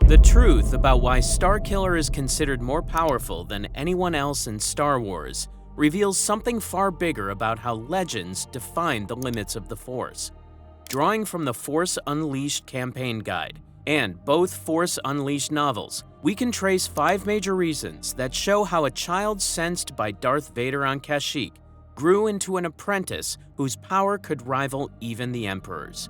The truth about why Starkiller is considered more powerful than anyone else in Star Wars reveals something far bigger about how legends define the limits of the Force. Drawing from the Force Unleashed campaign guide and both Force Unleashed novels, we can trace 5 major reasons that show how a child sensed by Darth Vader on Kashyyyk grew into an apprentice whose power could rival even the Emperor's.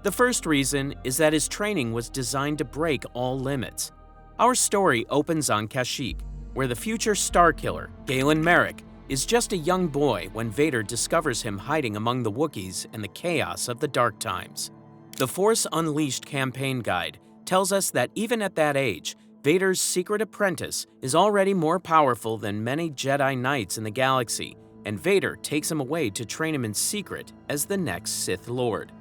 The first reason is that his training was designed to break all limits. Our story opens on Kashyyyk, where the future Starkiller, Galen Merrick, is just a young boy when Vader discovers him hiding among the Wookiees in the chaos of the Dark Times. The Force Unleashed campaign guide tells us that even at that age, Vader's secret apprentice is already more powerful than many Jedi Knights in the galaxy, and Vader takes him away to train him in secret as the next Sith Lord.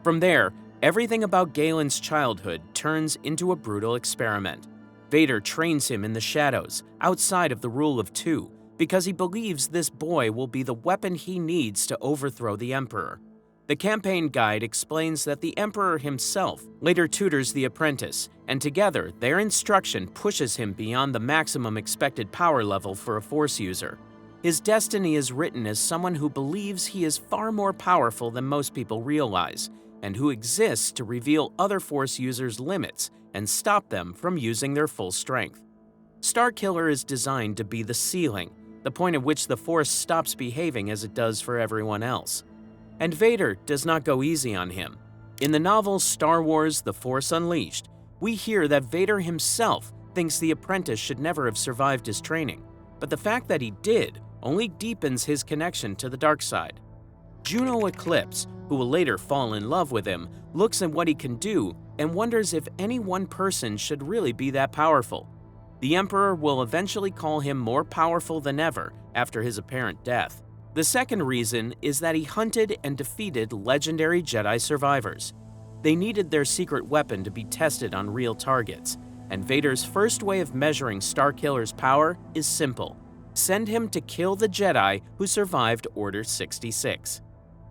From there, everything about Galen's childhood turns into a brutal experiment. Vader trains him in the shadows, outside of the rule of 2, because he believes this boy will be the weapon he needs to overthrow the Emperor. The campaign guide explains that the Emperor himself later tutors the apprentice, and together their instruction pushes him beyond the maximum expected power level for a Force user. His destiny is written as someone who believes he is far more powerful than most people realize, and who exists to reveal other Force users' limits and stop them from using their full strength. Starkiller is designed to be the ceiling, the point at which the Force stops behaving as it does for everyone else. And Vader does not go easy on him. In the novel Star Wars: The Force Unleashed, we hear that Vader himself thinks the apprentice should never have survived his training, but the fact that he did only deepens his connection to the dark side. Juno Eclipse, who will later fall in love with him, looks at what he can do and wonders if any one person should really be that powerful. The Emperor will eventually call him more powerful than ever after his apparent death. The second reason is that he hunted and defeated legendary Jedi survivors. They needed their secret weapon to be tested on real targets, and Vader's first way of measuring Starkiller's power is simple: send him to kill the Jedi who survived Order 66.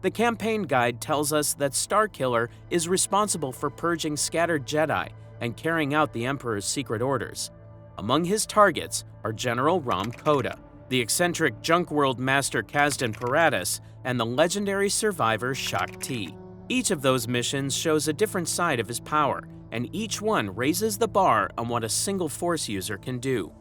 The campaign guide tells us that Starkiller is responsible for purging scattered Jedi and carrying out the Emperor's secret orders. Among his targets are General Rom Koda, the eccentric junk world master Kasdan Paratus, and the legendary survivor Shaak Ti. Each of those missions shows a different side of his power, and each one raises the bar on what a single Force user can do.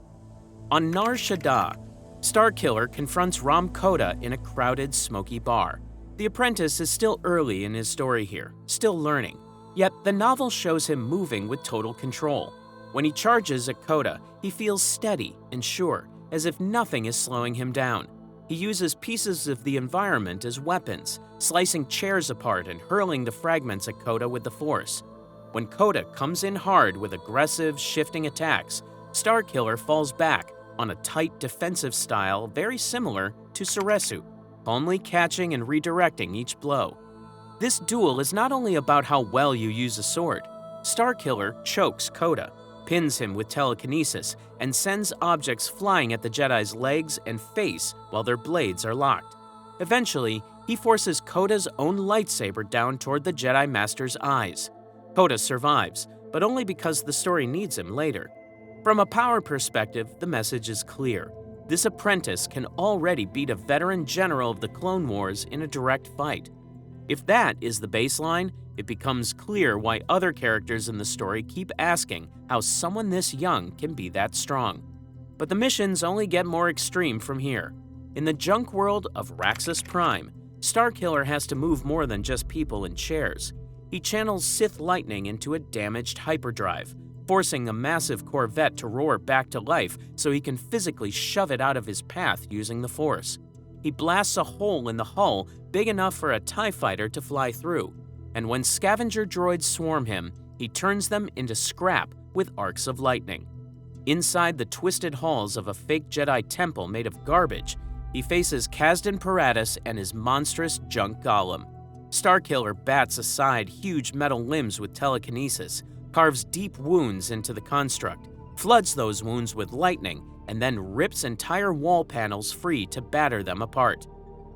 On Nar Shaddaa, Starkiller confronts Rom Koda in a crowded, smoky bar. The apprentice is still early in his story here, still learning, yet the novel shows him moving with total control. When he charges at Koda, he feels steady and sure, as if nothing is slowing him down. He uses pieces of the environment as weapons, slicing chairs apart and hurling the fragments at Koda with the Force. When Koda comes in hard with aggressive, shifting attacks, Starkiller falls back on a tight defensive style very similar to Soresu, calmly catching and redirecting each blow. This duel is not only about how well you use a sword. Starkiller chokes Koda, pins him with telekinesis, and sends objects flying at the Jedi's legs and face while their blades are locked. Eventually, he forces Koda's own lightsaber down toward the Jedi Master's eyes. Koda survives, but only because the story needs him later. From a power perspective, the message is clear. This apprentice can already beat a veteran general of the Clone Wars in a direct fight. If that is the baseline, it becomes clear why other characters in the story keep asking how someone this young can be that strong. But the missions only get more extreme from here. In the junk world of Raxus Prime, Starkiller has to move more than just people in chairs. He channels Sith lightning into a damaged hyperdrive, forcing a massive Corvette to roar back to life so he can physically shove it out of his path using the Force. He blasts a hole in the hull big enough for a TIE fighter to fly through, and when scavenger droids swarm him, he turns them into scrap with arcs of lightning. Inside the twisted halls of a fake Jedi temple made of garbage, he faces Kasdan Paratus and his monstrous junk golem. Starkiller bats aside huge metal limbs with telekinesis, carves deep wounds into the construct, floods those wounds with lightning, and then rips entire wall panels free to batter them apart.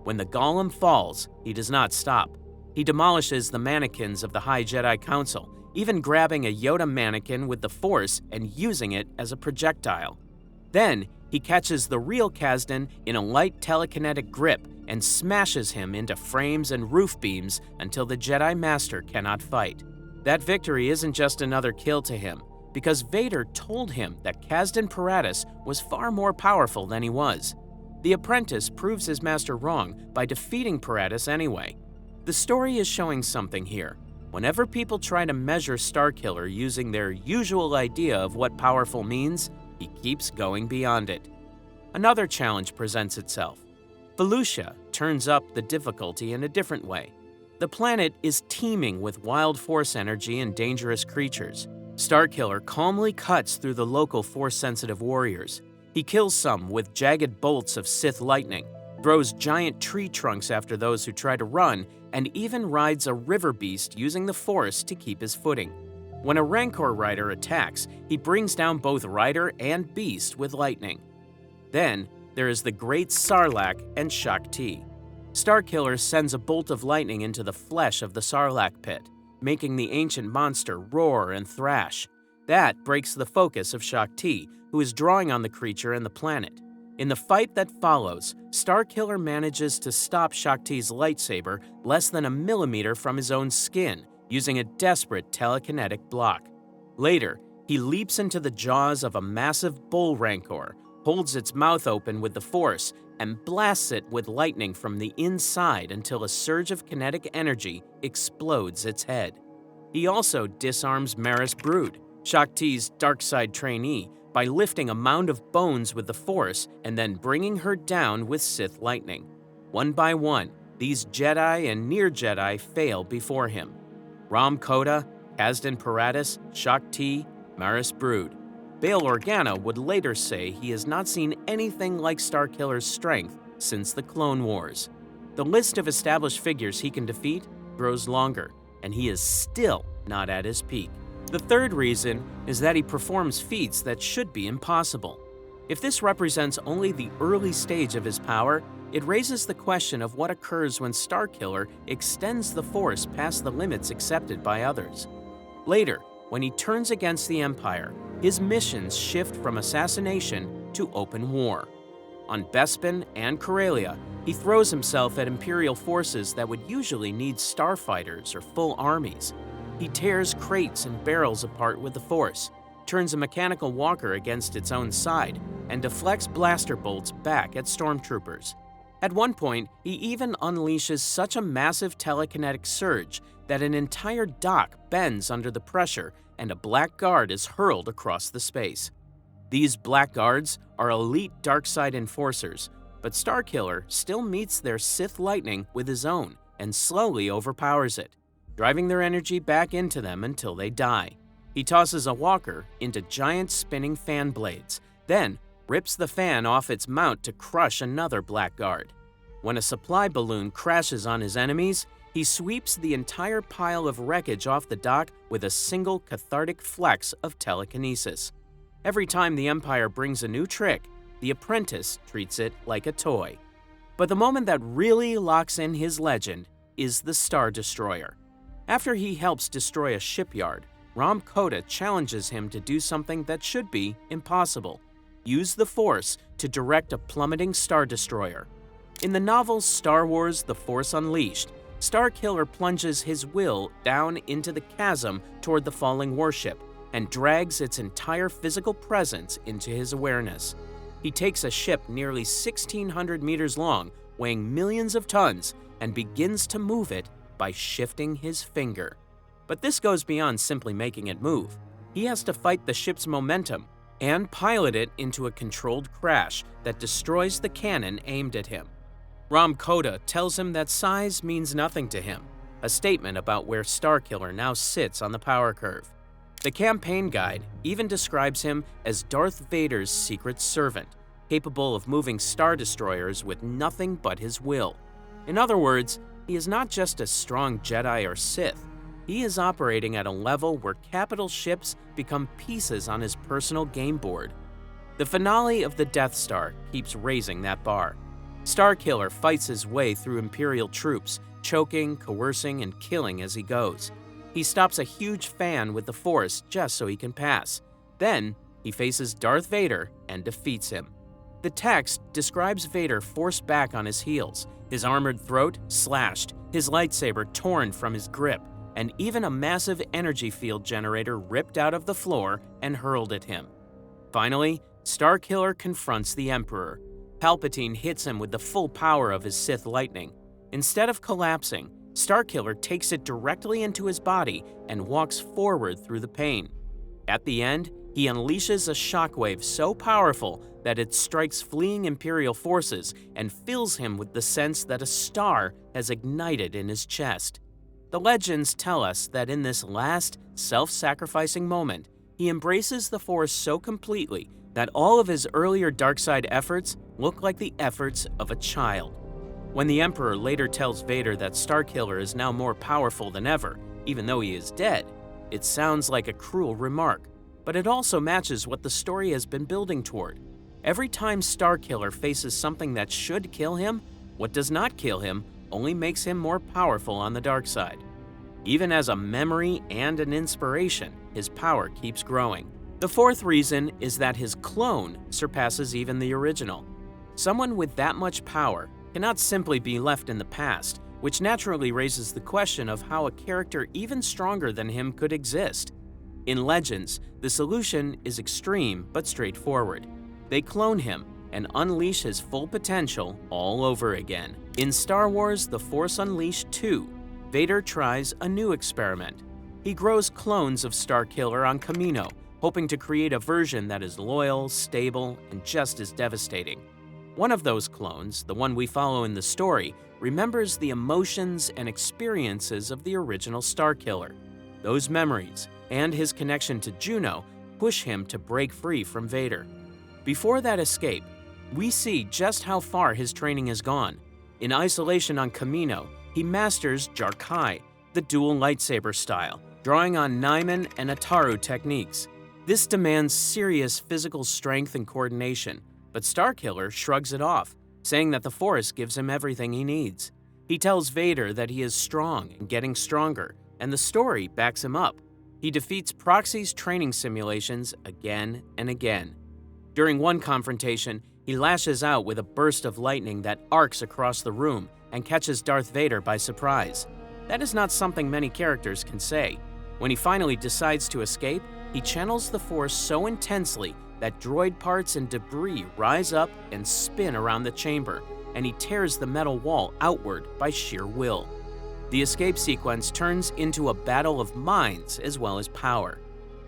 When the golem falls, he does not stop. He demolishes the mannequins of the High Jedi Council even grabbing a Yoda mannequin with the Force and using it as a projectile. Then, he catches the real Kasdan in a light telekinetic grip and smashes him into frames and roof beams until the Jedi Master cannot fight. That victory isn't just another kill to him, because Vader told him that Kasdan Paratus was far more powerful than he was. The apprentice proves his master wrong by defeating Paratus anyway. The story is showing something here. Whenever people try to measure Starkiller using their usual idea of what powerful means, he keeps going beyond it. Another challenge presents itself. Felucia turns up the difficulty in a different way. The planet is teeming with wild Force energy and dangerous creatures. Starkiller calmly cuts through the local Force-sensitive warriors. He kills some with jagged bolts of Sith lightning, throws giant tree trunks after those who try to run, and even rides a river beast using the Force to keep his footing. When a Rancor rider attacks, he brings down both rider and beast with lightning. Then, there is the great Sarlacc and Shaak Ti. Starkiller sends a bolt of lightning into the flesh of the Sarlacc pit, making the ancient monster roar and thrash. That breaks the focus of Shaak Ti, who is drawing on the creature and the planet. In the fight that follows, Starkiller manages to stop Shaak Ti's lightsaber less than a millimeter from his own skin, using a desperate telekinetic block. Later, he leaps into the jaws of a massive bull Rancor, holds its mouth open with the Force, and blasts it with lightning from the inside until a surge of kinetic energy explodes its head. He also disarms Maris Brood, Shaak Ti's dark side trainee, by lifting a mound of bones with the Force and then bringing her down with Sith lightning. One by one, these Jedi and near Jedi fail before him. Ram Koda, Kasdan Paratus, Shaak Ti, Maris Brood. Bail Organa would later say he has not seen anything like Starkiller's strength since the Clone Wars. The list of established figures he can defeat grows longer, and he is still not at his peak. The third reason is that he performs feats that should be impossible. If this represents only the early stage of his power, it raises the question of what occurs when Starkiller extends the Force past the limits accepted by others. Later, when he turns against the Empire, his missions shift from assassination to open war. On Bespin and Corellia, he throws himself at Imperial forces that would usually need starfighters or full armies. He tears crates and barrels apart with the Force, turns a mechanical walker against its own side, and deflects blaster bolts back at stormtroopers. At one point, he even unleashes such a massive telekinetic surge that an entire dock bends under the pressure and a black guard is hurled across the space. These black guards are elite darkside enforcers, but Starkiller still meets their Sith lightning with his own and slowly overpowers it, driving their energy back into them until they die. He tosses a walker into giant spinning fan blades, then rips the fan off its mount to crush another black guard. When a supply balloon crashes on his enemies, he sweeps the entire pile of wreckage off the dock with a single cathartic flex of telekinesis. Every time the Empire brings a new trick, the apprentice treats it like a toy. But the moment that really locks in his legend is the Star Destroyer. After he helps destroy a shipyard, Ram Koda challenges him to do something that should be impossible: use the Force to direct a plummeting Star Destroyer. In the novel Star Wars: The Force Unleashed, Starkiller plunges his will down into the chasm toward the falling warship and drags its entire physical presence into his awareness. He takes a ship nearly 1,600 meters long, weighing millions of tons, and begins to move it by shifting his finger. But this goes beyond simply making it move. He has to fight the ship's momentum and pilot it into a controlled crash that destroys the cannon aimed at him. Ram Koda tells him that size means nothing to him, a statement about where Starkiller now sits on the power curve. The campaign guide even describes him as Darth Vader's secret servant, capable of moving Star Destroyers with nothing but his will. In other words, he is not just a strong Jedi or Sith. He is operating at a level where capital ships become pieces on his personal game board. The finale of the Death Star keeps raising that bar. Starkiller fights his way through Imperial troops, choking, coercing, and killing as he goes. He stops a huge fan with the Force just so he can pass. Then, he faces Darth Vader and defeats him. The text describes Vader forced back on his heels, his armored throat slashed, his lightsaber torn from his grip, and even a massive energy field generator ripped out of the floor and hurled at him. Finally, Starkiller confronts the Emperor. Palpatine hits him with the full power of his Sith lightning. Instead of collapsing, Starkiller takes it directly into his body and walks forward through the pain. At the end, he unleashes a shockwave so powerful that it strikes fleeing Imperial forces and fills him with the sense that a star has ignited in his chest. The legends tell us that in this last, self-sacrificing moment, he embraces the Force so completely that all of his earlier dark side efforts look like the efforts of a child. When the Emperor later tells Vader that Starkiller is now more powerful than ever, even though he is dead, it sounds like a cruel remark, but it also matches what the story has been building toward. Every time Starkiller faces something that should kill him, what does not kill him only makes him more powerful on the dark side. Even as a memory and an inspiration, his power keeps growing. The fourth reason is that his clone surpasses even the original. Someone with that much power cannot simply be left in the past, which naturally raises the question of how a character even stronger than him could exist. In Legends, the solution is extreme but straightforward. They clone him and unleash his full potential all over again. In Star Wars: The Force Unleashed 2, Vader tries a new experiment. He grows clones of Starkiller on Kamino, hoping to create a version that is loyal, stable, and just as devastating. One of those clones, the one we follow in the story, remembers the emotions and experiences of the original Starkiller. Those memories, and his connection to Juno, push him to break free from Vader. Before that escape, we see just how far his training has gone. In isolation on Kamino, he masters Jarkai, the dual lightsaber style, drawing on Nyman and Ataru techniques. This demands serious physical strength and coordination, but Starkiller shrugs it off, saying that the Force gives him everything he needs. He tells Vader that he is strong and getting stronger, and the story backs him up. He defeats Proxy's training simulations again and again. During one confrontation, he lashes out with a burst of lightning that arcs across the room and catches Darth Vader by surprise. That is not something many characters can say. When he finally decides to escape, he channels the Force so intensely that droid parts and debris rise up and spin around the chamber, and he tears the metal wall outward by sheer will. The escape sequence turns into a battle of minds as well as power.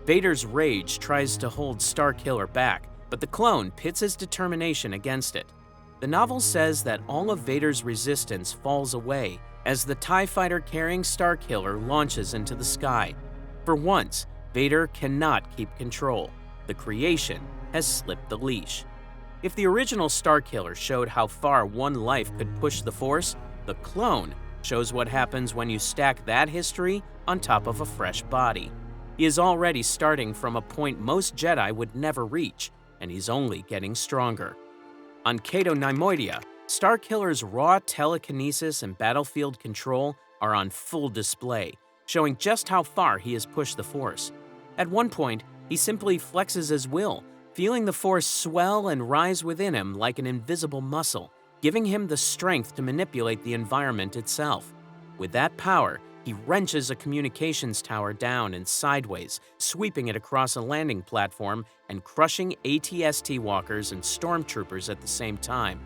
Vader's rage tries to hold Starkiller back, but the clone pits his determination against it. The novel says that all of Vader's resistance falls away as the TIE fighter carrying Starkiller launches into the sky. For once, Vader cannot keep control. The creation has slipped the leash. If the original Starkiller showed how far one life could push the Force, the clone shows what happens when you stack that history on top of a fresh body. He is already starting from a point most Jedi would never reach, and he's only getting stronger. On Cato Neimoidia, Starkiller's raw telekinesis and battlefield control are on full display, showing just how far he has pushed the Force. At one point, he simply flexes his will, feeling the Force swell and rise within him like an invisible muscle, giving him the strength to manipulate the environment itself. With that power, he wrenches a communications tower down and sideways, sweeping it across a landing platform and crushing AT-ST walkers and stormtroopers at the same time.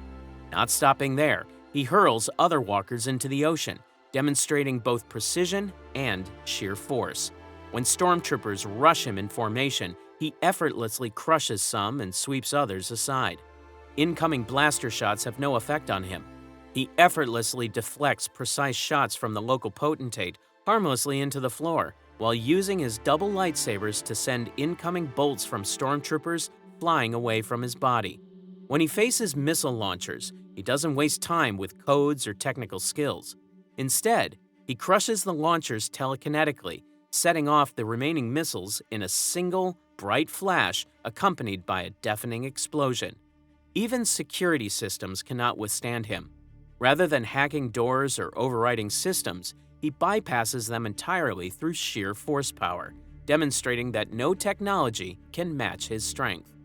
Not stopping there, he hurls other walkers into the ocean, demonstrating both precision and sheer force. When stormtroopers rush him in formation, he effortlessly crushes some and sweeps others aside. Incoming blaster shots have no effect on him. He effortlessly deflects precise shots from the local potentate harmlessly into the floor, while using his double lightsabers to send incoming bolts from stormtroopers flying away from his body. When he faces missile launchers, he doesn't waste time with codes or technical skills. Instead, he crushes the launchers telekinetically, setting off the remaining missiles in a single, bright flash accompanied by a deafening explosion. Even security systems cannot withstand him. Rather than hacking doors or overriding systems, he bypasses them entirely through sheer force power, demonstrating that no technology can match his strength.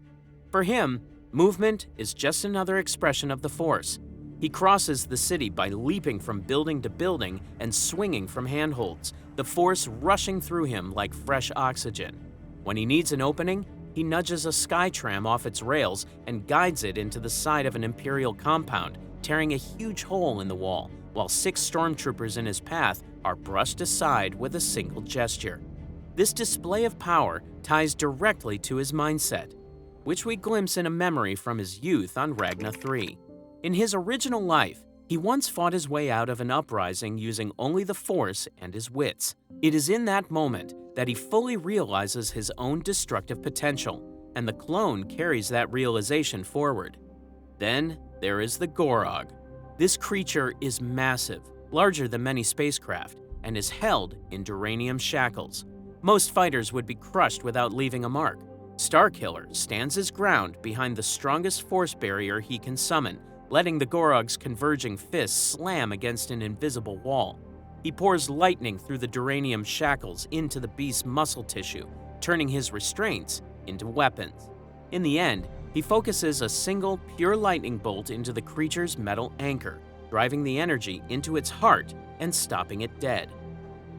For him, movement is just another expression of the Force. He crosses the city by leaping from building to building and swinging from handholds, the Force rushing through him like fresh oxygen. When he needs an opening, he nudges a skytram off its rails and guides it into the side of an Imperial compound, tearing a huge hole in the wall, while 6 stormtroopers in his path are brushed aside with a single gesture. This display of power ties directly to his mindset, which we glimpse in a memory from his youth on Ragna 3. In his original life, he once fought his way out of an uprising using only the Force and his wits. It is in that moment that he fully realizes his own destructive potential, and the clone carries that realization forward. Then there is the Gorog. This creature is massive, larger than many spacecraft, and is held in duranium shackles. Most fighters would be crushed without leaving a mark. Starkiller stands his ground behind the strongest force barrier he can summon, letting the Gorog's converging fists slam against an invisible wall. He pours lightning through the duranium shackles into the beast's muscle tissue, turning his restraints into weapons. In the end, he focuses a single, pure lightning bolt into the creature's metal anchor, driving the energy into its heart and stopping it dead.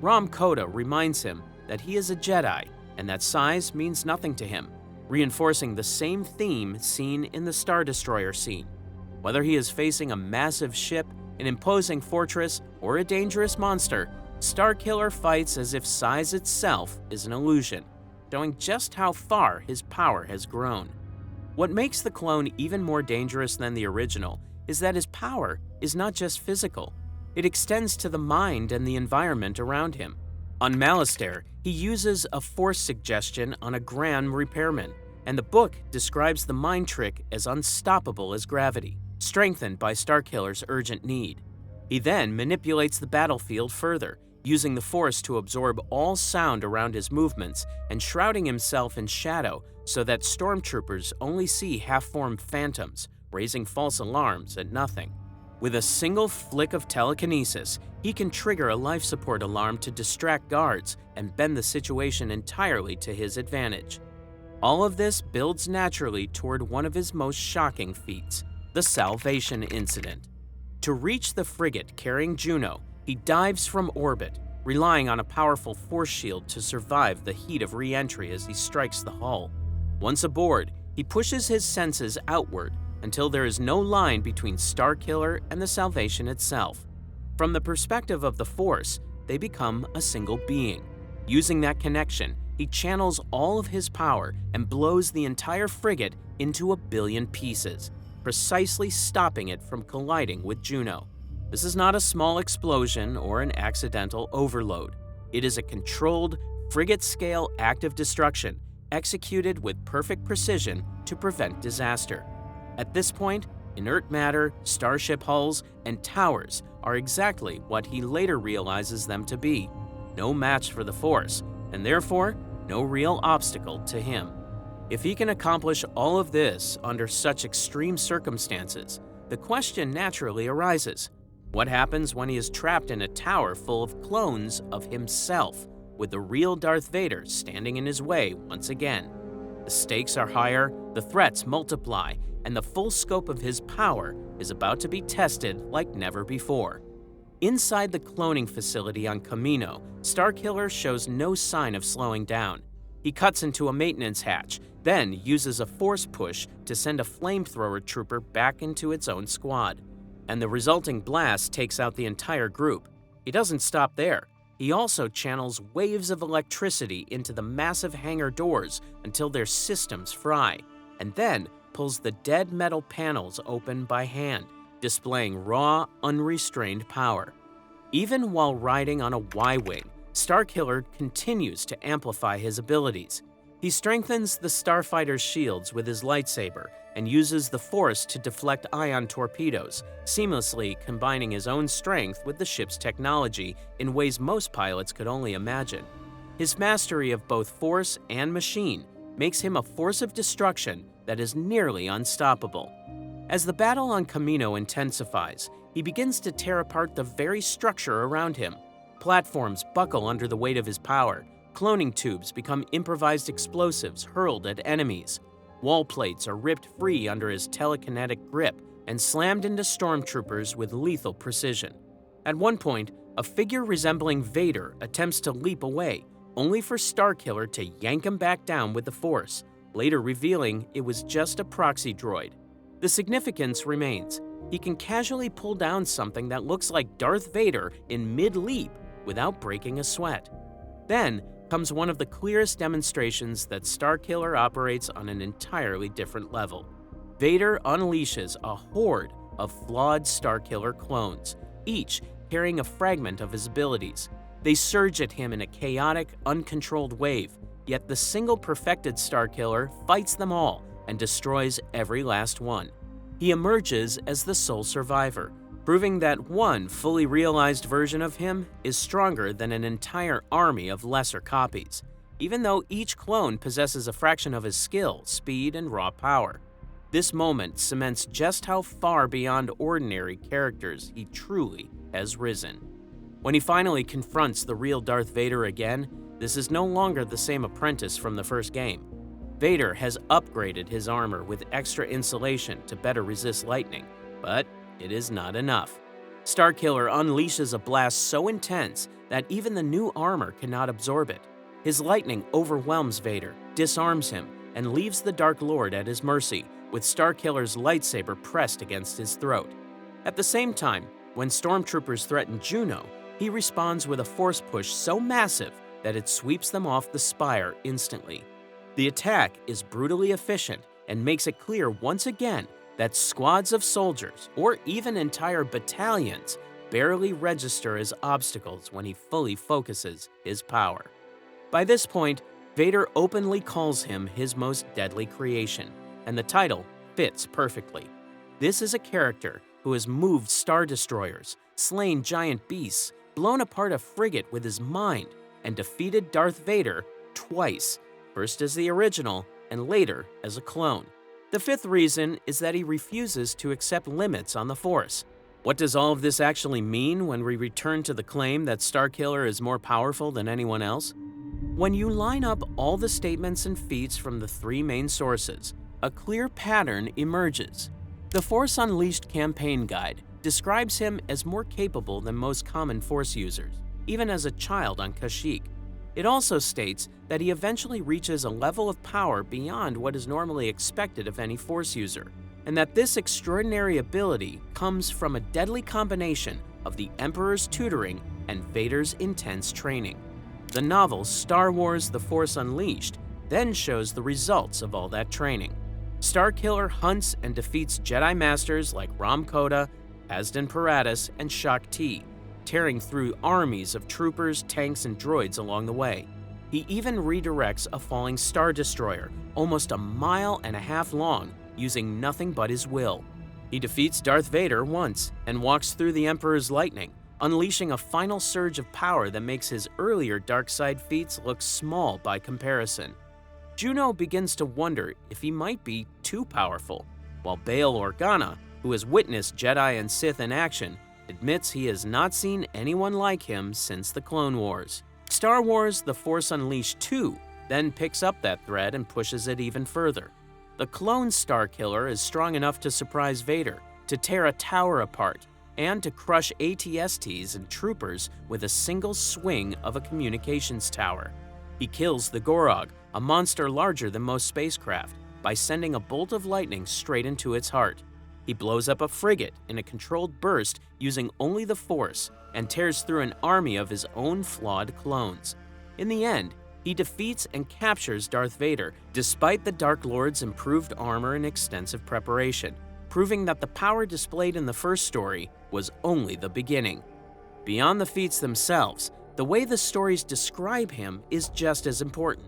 Ram Koda reminds him that he is a Jedi and that size means nothing to him, reinforcing the same theme seen in the Star Destroyer scene. Whether he is facing a massive ship, an imposing fortress, or a dangerous monster, Starkiller fights as if size itself is an illusion, showing just how far his power has grown. What makes the clone even more dangerous than the original is that his power is not just physical. It extends to the mind and the environment around him. On Malastare, he uses a force suggestion on a Gran repairman, and the book describes the mind trick as unstoppable as gravity, strengthened by Starkiller's urgent need. He then manipulates the battlefield further, using the Force to absorb all sound around his movements and shrouding himself in shadow so that stormtroopers only see half-formed phantoms, raising false alarms at nothing. With a single flick of telekinesis, he can trigger a life support alarm to distract guards and bend the situation entirely to his advantage. All of this builds naturally toward one of his most shocking feats, the Salvation Incident. To reach the frigate carrying Juno, he dives from orbit, relying on a powerful force shield to survive the heat of re-entry as he strikes the hull. Once aboard, he pushes his senses outward until there is no line between Starkiller and the Salvation itself. From the perspective of the Force, they become a single being. Using that connection, he channels all of his power and blows the entire frigate into a billion pieces, precisely stopping it from colliding with Juno. This is not a small explosion or an accidental overload. It is a controlled, frigate-scale act of destruction, executed with perfect precision to prevent disaster. At this point, inert matter, starship hulls, and towers are exactly what he later realizes them to be. No match for the Force, and therefore, no real obstacle to him. If he can accomplish all of this under such extreme circumstances, the question naturally arises: what happens when he is trapped in a tower full of clones of himself, with the real Darth Vader standing in his way once again? The stakes are higher, the threats multiply, and the full scope of his power is about to be tested like never before. Inside the cloning facility on Kamino, Starkiller shows no sign of slowing down. He cuts into a maintenance hatch, then uses a force push to send a flamethrower trooper back into its own squad. And the resulting blast takes out the entire group. He doesn't stop there. He also channels waves of electricity into the massive hangar doors until their systems fry, and then pulls the dead metal panels open by hand, displaying raw, unrestrained power. Even while riding on a Y-wing, Starkiller continues to amplify his abilities. He strengthens the starfighter's shields with his lightsaber and uses the Force to deflect ion torpedoes, seamlessly combining his own strength with the ship's technology in ways most pilots could only imagine. His mastery of both Force and machine makes him a force of destruction that is nearly unstoppable. As the battle on Kamino intensifies, he begins to tear apart the very structure around him. Platforms buckle under the weight of his power. Cloning tubes become improvised explosives hurled at enemies. Wall plates are ripped free under his telekinetic grip and slammed into stormtroopers with lethal precision. At one point, a figure resembling Vader attempts to leap away, only for Starkiller to yank him back down with the Force, later revealing it was just a proxy droid. The significance remains. He can casually pull down something that looks like Darth Vader in mid-leap without breaking a sweat. Then comes one of the clearest demonstrations that Starkiller operates on an entirely different level. Vader unleashes a horde of flawed Starkiller clones, each carrying a fragment of his abilities. They surge at him in a chaotic, uncontrolled wave, yet the single perfected Starkiller fights them all and destroys every last one. He emerges as the sole survivor, proving that one fully realized version of him is stronger than an entire army of lesser copies, even though each clone possesses a fraction of his skill, speed, and raw power. This moment cements just how far beyond ordinary characters he truly has risen. When he finally confronts the real Darth Vader again, this is no longer the same apprentice from the first game. Vader has upgraded his armor with extra insulation to better resist lightning, but it is not enough. Starkiller unleashes a blast so intense that even the new armor cannot absorb it. His lightning overwhelms Vader, disarms him, and leaves the Dark Lord at his mercy, with Starkiller's lightsaber pressed against his throat. At the same time, when stormtroopers threaten Juno, he responds with a force push so massive that it sweeps them off the spire instantly. The attack is brutally efficient and makes it clear once again that squads of soldiers, or even entire battalions, barely register as obstacles when he fully focuses his power. By this point, Vader openly calls him his most deadly creation, and the title fits perfectly. This is a character who has moved Star Destroyers, slain giant beasts, blown apart a frigate with his mind, and defeated Darth Vader twice, first as the original and later as a clone. The fifth reason is that he refuses to accept limits on the Force. What does all of this actually mean when we return to the claim that Starkiller is more powerful than anyone else? When you line up all the statements and feats from the three main sources, a clear pattern emerges. The Force Unleashed campaign guide describes him as more capable than most common Force users, even as a child on Kashyyyk. It also states that he eventually reaches a level of power beyond what is normally expected of any Force user, and that this extraordinary ability comes from a deadly combination of the Emperor's tutoring and Vader's intense training. The novel Star Wars: The Force Unleashed then shows the results of all that training. Starkiller hunts and defeats Jedi Masters like Ram Koda, Asden Paratus, and Shaak Ti, tearing through armies of troopers, tanks, and droids along the way. He even redirects a falling Star Destroyer, almost 1.5 miles long, using nothing but his will. He defeats Darth Vader once and walks through the Emperor's lightning, unleashing a final surge of power that makes his earlier dark side feats look small by comparison. Juno begins to wonder if he might be too powerful, while Bail Organa, who has witnessed Jedi and Sith in action, admits he has not seen anyone like him since the Clone Wars. Star Wars: The Force Unleashed 2 then picks up that thread and pushes it even further. The clone Starkiller is strong enough to surprise Vader, to tear a tower apart, and to crush AT-STs and troopers with a single swing of a communications tower. He kills the Gorog, a monster larger than most spacecraft, by sending a bolt of lightning straight into its heart. He blows up a frigate in a controlled burst using only the Force and tears through an army of his own flawed clones. In the end, he defeats and captures Darth Vader despite the Dark Lord's improved armor and extensive preparation, proving that the power displayed in the first story was only the beginning. Beyond the feats themselves, the way the stories describe him is just as important.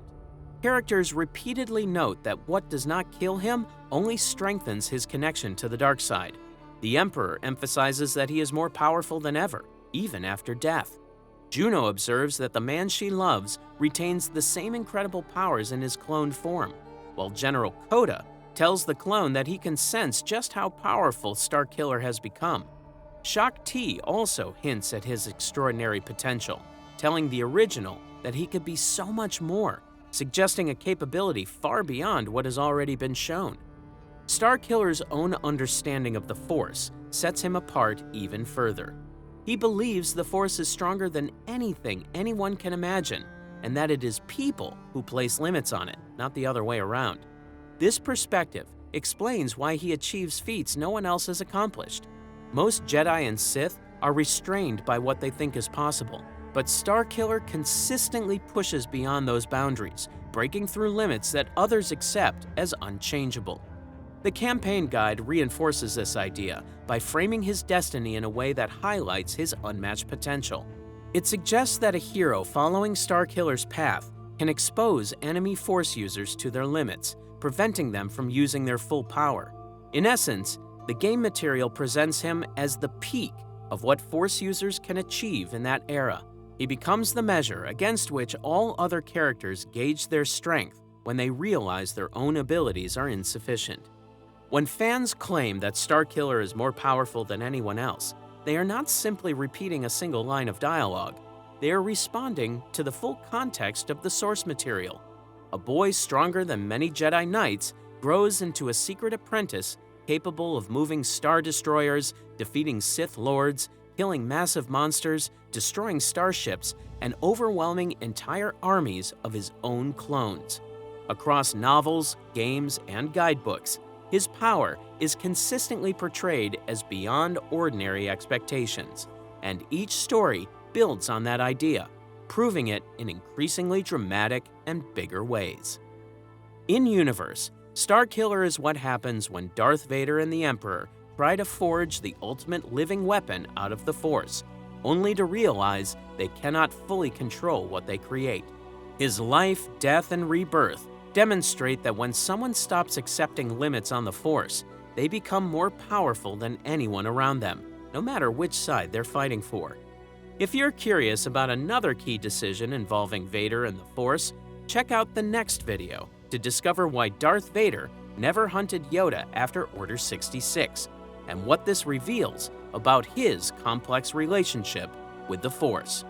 Characters repeatedly note that what does not kill him only strengthens his connection to the dark side. The Emperor emphasizes that he is more powerful than ever, even after death. Juno observes that the man she loves retains the same incredible powers in his cloned form, while General Koda tells the clone that he can sense just how powerful Starkiller has become. Shaak Ti also hints at his extraordinary potential, telling the original that he could be so much more, suggesting a capability far beyond what has already been shown. Starkiller's own understanding of the Force sets him apart even further. He believes the Force is stronger than anything anyone can imagine, and that it is people who place limits on it, not the other way around. This perspective explains why he achieves feats no one else has accomplished. Most Jedi and Sith are restrained by what they think is possible, but Starkiller consistently pushes beyond those boundaries, breaking through limits that others accept as unchangeable. The campaign guide reinforces this idea by framing his destiny in a way that highlights his unmatched potential. It suggests that a hero following Starkiller's path can expose enemy Force users to their limits, preventing them from using their full power. In essence, the game material presents him as the peak of what Force users can achieve in that era. He becomes the measure against which all other characters gauge their strength when they realize their own abilities are insufficient. When fans claim that Starkiller is more powerful than anyone else, they are not simply repeating a single line of dialogue. They are responding to the full context of the source material. A boy stronger than many Jedi Knights grows into a secret apprentice capable of moving Star Destroyers, defeating Sith Lords, killing massive monsters, destroying starships, and overwhelming entire armies of his own clones. Across novels, games, and guidebooks, his power is consistently portrayed as beyond ordinary expectations, and each story builds on that idea, proving it in increasingly dramatic and bigger ways. In-universe, Starkiller is what happens when Darth Vader and the Emperor try to forge the ultimate living weapon out of the Force, only to realize they cannot fully control what they create. His life, death, and rebirth demonstrate that when someone stops accepting limits on the Force, they become more powerful than anyone around them, no matter which side they're fighting for. If you're curious about another key decision involving Vader and the Force, check out the next video to discover why Darth Vader never hunted Yoda after Order 66, and what this reveals about his complex relationship with the Force.